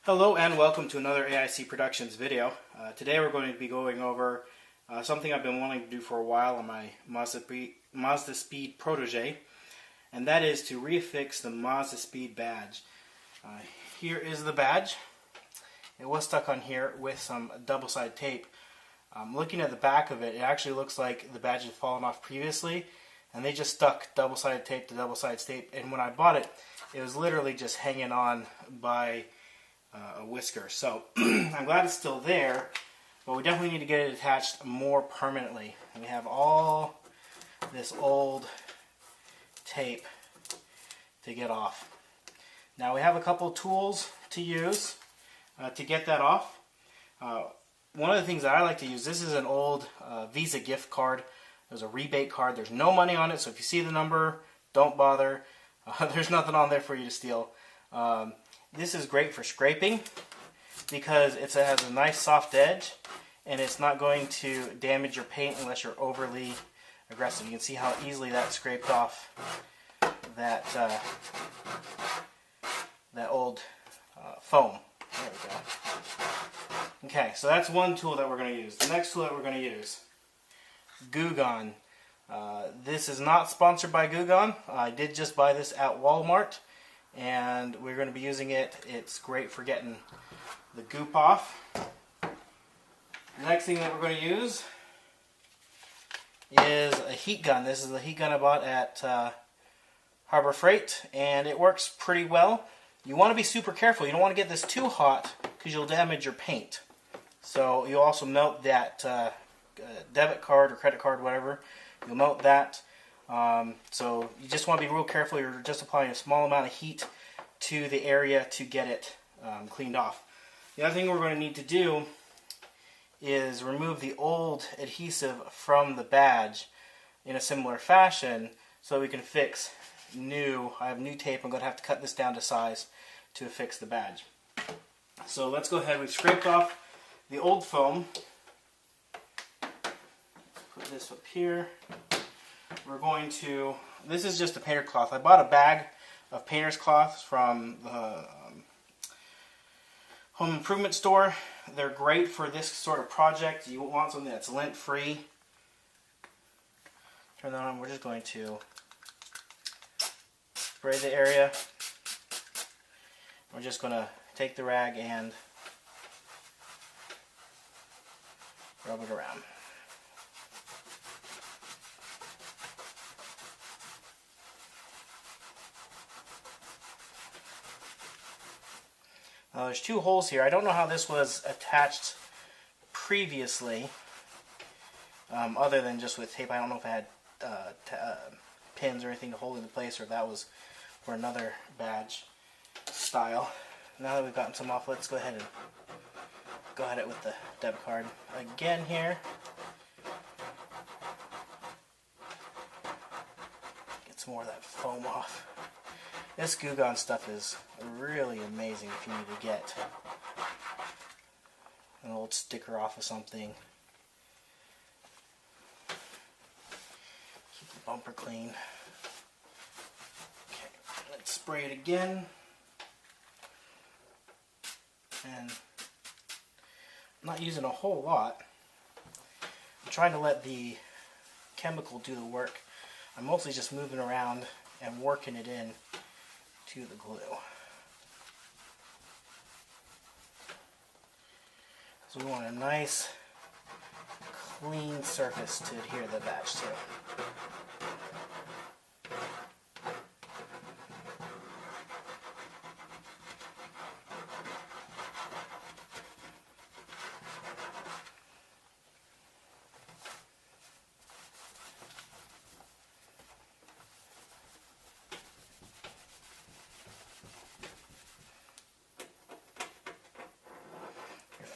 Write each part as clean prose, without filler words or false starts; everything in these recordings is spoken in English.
Hello and welcome to another AIC Productions video. Today we're going to be going over something I've been wanting to do for a while on my Mazdaspeed Protege, and that is to reaffix the Mazdaspeed badge. Here is the badge. It was stuck on here with some double-sided tape. Looking at the back of it, it actually looks like the badge had fallen off previously, and they just stuck double-sided tape to double-sided tape, and when I bought it, it was literally just hanging on by a whisker. So I'm glad it's still there, but we definitely need to get it attached more permanently. And we have all this old tape to get off. Now we have a couple tools to use to get that off. One of the things that I like to use, this is an old Visa gift card. There's a rebate card. There's no money on it, so if you see the number, don't bother. There's nothing on there for you to steal. This is great for scraping because it has a nice soft edge and it's not going to damage your paint unless you're overly aggressive. You can see how easily that scraped off that old foam. There we go. Okay, so that's one tool that we're going to use. The next tool that we're going to use, Glue Gun. This is not sponsored by Glue Gun. I did just buy this at Walmart, and we're going to be using it. It's great for getting the goop off. The next thing that we're going to use is a heat gun. This is the heat gun I bought at Harbor Freight, and it works pretty well. You want to be super careful. You don't want to get this too hot because you'll damage your paint. So you'll also melt that debit card or credit card, whatever. You'll melt that. So you just want to be real careful. You're just applying a small amount of heat to the area to get it cleaned off. The other thing we're going to need to do is remove the old adhesive from the badge in a similar fashion so we can fix new. I have new tape. I'm going to have to cut this down to size to fix the badge. So let's go ahead. We've scraped off the old foam. Put this up here. We're going to, this is just a painter cloth. I bought a bag of painter's cloths from the home improvement store. They're great for this sort of project. You want something that's lint free. Turn that on. We're just going to spray the area. We're just going to take the rag and rub it around. There's two holes here. I don't know how this was attached previously, other than just with tape. I don't know if it had pins or anything to hold it in place, or if that was for another badge style. Now that we've gotten some off, let's go ahead and go at it with the debit card again here. Get some more of that foam off. This Glue Gun stuff is really amazing if you need to get an old sticker off of something. Keep the bumper clean. Okay, let's spray it again. And I'm not using a whole lot. I'm trying to let the chemical do the work. I'm mostly just moving around and working it in to the glue. So we want a nice clean surface to adhere the badge to.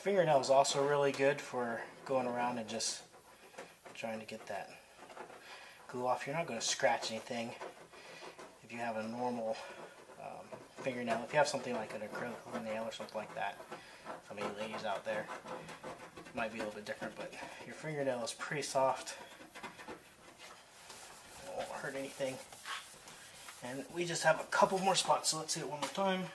Fingernail is also really good for going around and just trying to get that glue off. You're not going to scratch anything if you have a normal fingernail. If you have something like an acrylic nail or something like that, some of you ladies out there, it might be a little bit different, but your fingernail is pretty soft. It won't hurt anything. And we just have a couple more spots, so let's do it one more time.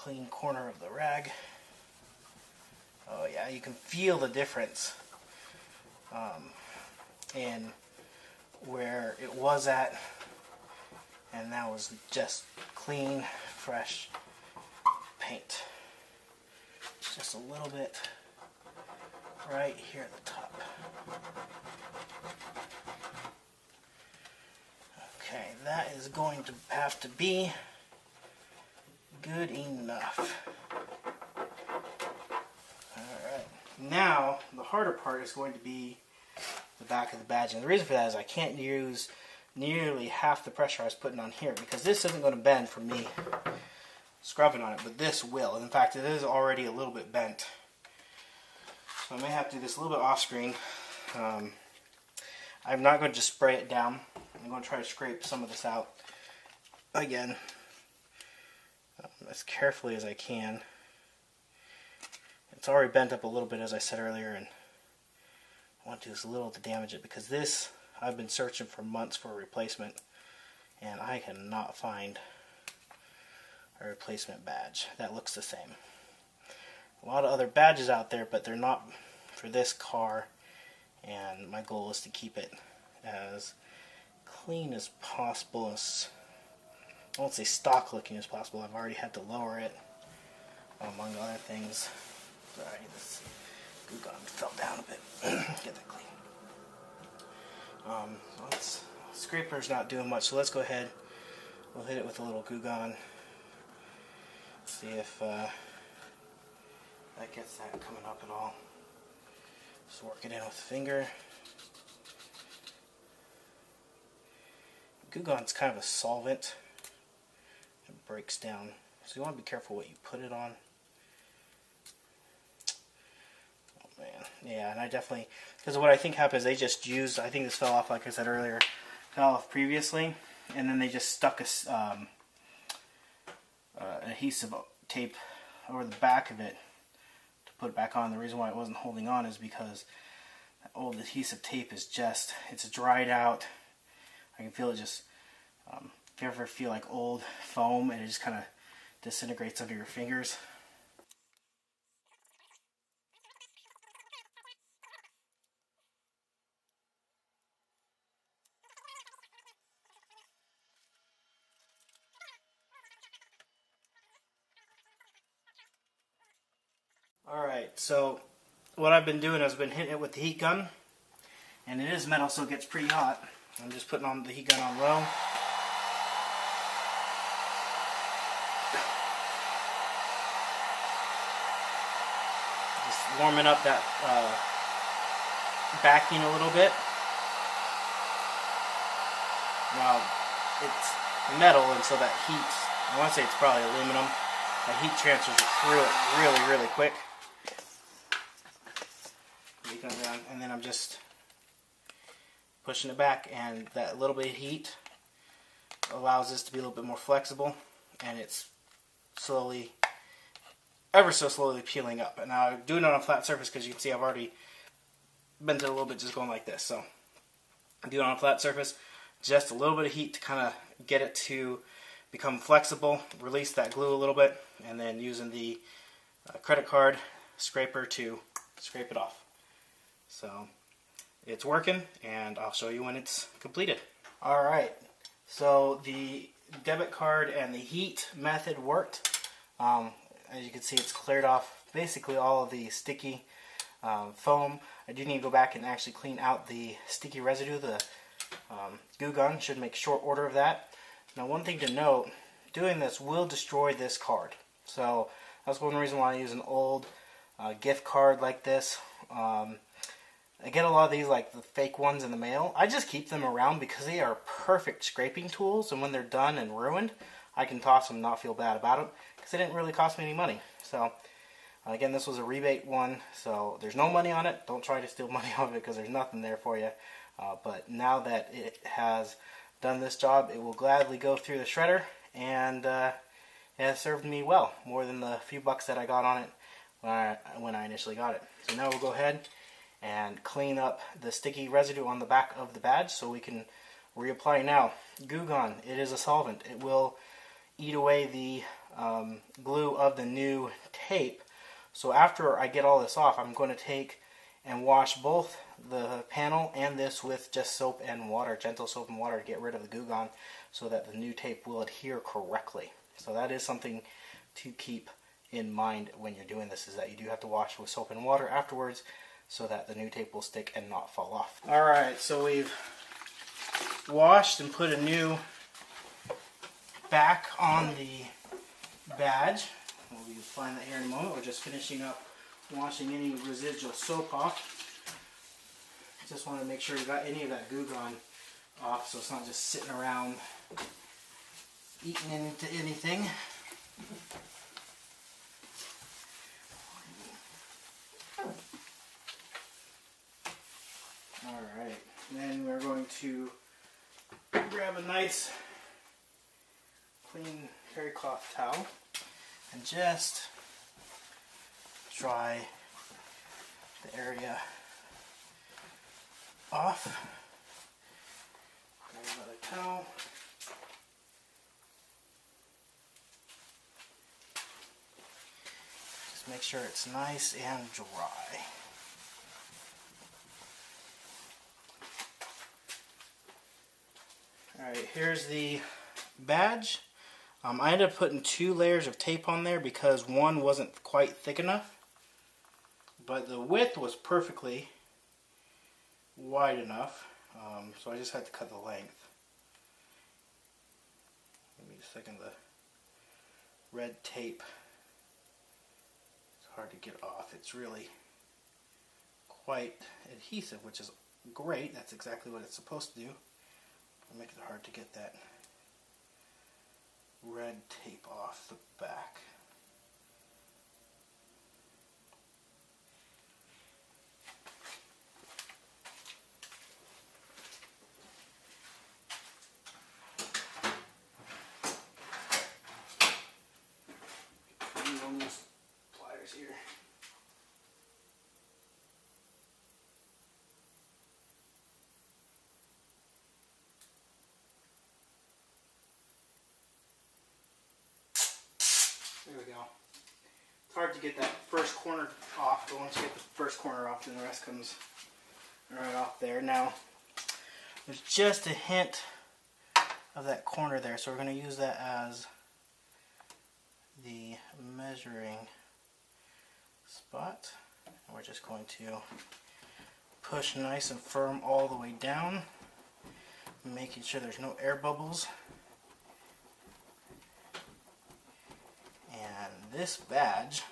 clean corner of the rag. Oh yeah, you can feel the difference in where it was at, and that was just clean, fresh paint. Just a little bit right here at the top. Okay, that is going to have to be good enough. Alright, now the harder part is going to be the back of the badge. And the reason for that is I can't use nearly half the pressure I was putting on here because this isn't going to bend from me scrubbing on it, but this will. In fact, it is already a little bit bent. So I may have to do this a little bit off screen. I'm not going to just spray it down. I'm going to try to scrape some of this out again as carefully as I can. It's already bent up a little bit, as I said earlier, and I want to do this a little to damage it because this, I've been searching for months for a replacement and I cannot find a replacement badge that looks the same. A lot of other badges out there, but they're not for this car, and my goal is to keep it as clean as possible, as I won't say stock looking as possible. I've already had to lower it, among other things. Sorry, this glue gun fell down a bit. Get that clean. Scraper's not doing much, so let's go ahead. We'll hit it with a little glue gun. See if that gets that coming up at all. Just work it in with the finger. Glue gun's kind of a solvent. It breaks down, so you want to be careful what you put it on. Oh man, yeah, and I definitely, because what I think happens, they just used, I think this fell off, like I said earlier, fell off previously, and then they just stuck a adhesive tape over the back of it to put it back on. The reason why it wasn't holding on is because that old adhesive tape is just, it's dried out. I can feel it just, if you ever feel like old foam and it just kind of disintegrates under your fingers. Alright, so what I've been doing is I've been hitting it with the heat gun, and it is metal, so it gets pretty hot. I'm just putting on the heat gun on low. Just warming up that backing a little bit. Now, it's metal, and so that heat, I want to say it's probably aluminum, that heat transfers through it really, really quick. And then I'm just pushing it back, and that little bit of heat allows this to be a little bit more flexible, and it's slowly, ever so slowly peeling up. And now I'm doing it on a flat surface because you can see I've already bent it a little bit just going like this. So I'm doing it on a flat surface, just a little bit of heat to kind of get it to become flexible, release that glue a little bit, and then using the credit card scraper to scrape it off. So it's working, and I'll show you when it's completed. Alright, so the debit card and the heat method worked. As you can see, it's cleared off basically all of the sticky foam. I do need to go back and actually clean out the sticky residue. The glue gun should make short order of that. Now, one thing to note, doing this will destroy this card. So that's one reason why I use an old gift card like this. I get a lot of these, like the fake ones in the mail. I just keep them around because they are perfect scraping tools, and when they're done and ruined, I can toss them and not feel bad about them because they didn't really cost me any money. So again, this was a rebate one, so there's no money on it. Don't try to steal money off of it because there's nothing there for you. But now that it has done this job, it will gladly go through the shredder, and it has served me well, more than the few bucks that I got on it when I initially got it. So now we'll go ahead and clean up the sticky residue on the back of the badge so we can reapply. Now, glue gun, it is a solvent. It will eat away the glue of the new tape. So after I get all this off, I'm going to take and wash both the panel and this with just soap and water, gentle soap and water, to get rid of the goo gone so that the new tape will adhere correctly. So that is something to keep in mind when you're doing this, is that you do have to wash with soap and water afterwards so that the new tape will stick and not fall off. Alright, so we've washed and put a new back on the badge. We'll find that here in a moment. We're just finishing up washing any residual soap off. Just want to make sure you got any of that goo gone off so it's not just sitting around eating into anything. Alright, then we're going to grab a nice clean terry cloth towel and just dry the area off. Grab another towel. Just make sure it's nice and dry. Alright, here's the badge. I ended up putting 2 layers of tape on there because one wasn't quite thick enough, but the width was perfectly wide enough, so I just had to cut the length. Give me a second. The red tape, it's hard to get off. It's really quite adhesive, which is great. That's exactly what it's supposed to do. It'll make it hard to get that red tape off the back. Use pliers here. There we go. It's hard to get that first corner off, but once you get the first corner off, then the rest comes right off there. Now, there's just a hint of that corner there, so we're going to use that as the measuring spot. And we're just going to push nice and firm all the way down, making sure there's no air bubbles. And this badge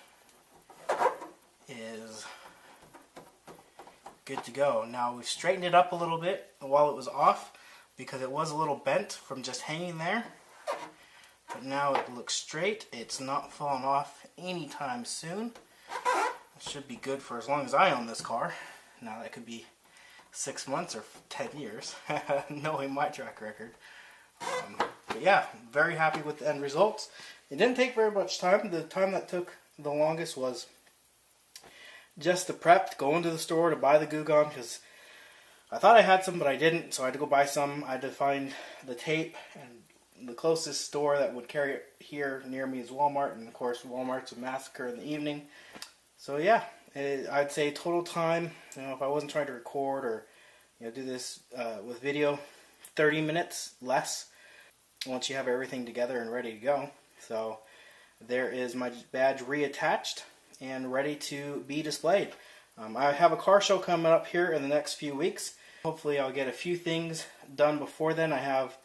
is good to go. Now we've straightened it up a little bit while it was off because it was a little bent from just hanging there. But now it looks straight. It's not falling off anytime soon. It should be good for as long as I own this car. Now that could be 6 months or 10 years, knowing my track record. But yeah, very happy with the end results. It didn't take very much time. The time that took the longest was just the prep, going to the store to buy the goo gone, because I thought I had some, but I didn't, so I had to go buy some. I had to find the tape, and the closest store that would carry it here near me is Walmart, and of course Walmart's a massacre in the evening. So yeah, I'd say total time, if I wasn't trying to record or do this with video, 30 minutes less once you have everything together and ready to go. So there is my badge reattached and ready to be displayed. I have a car show coming up here in the next few weeks. Hopefully I'll get a few things done before then. I have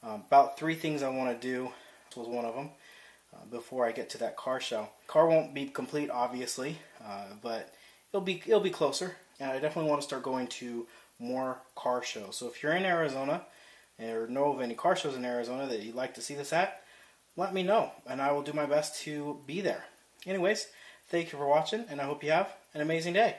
about 3 things I want to do. This was one of them before I get to that car show. Car won't be complete, obviously, but it'll be closer. And I definitely want to start going to more car shows. So if you're in Arizona or know of any car shows in Arizona that you'd like to see this at, let me know, and I will do my best to be there. Anyways, thank you for watching, and I hope you have an amazing day.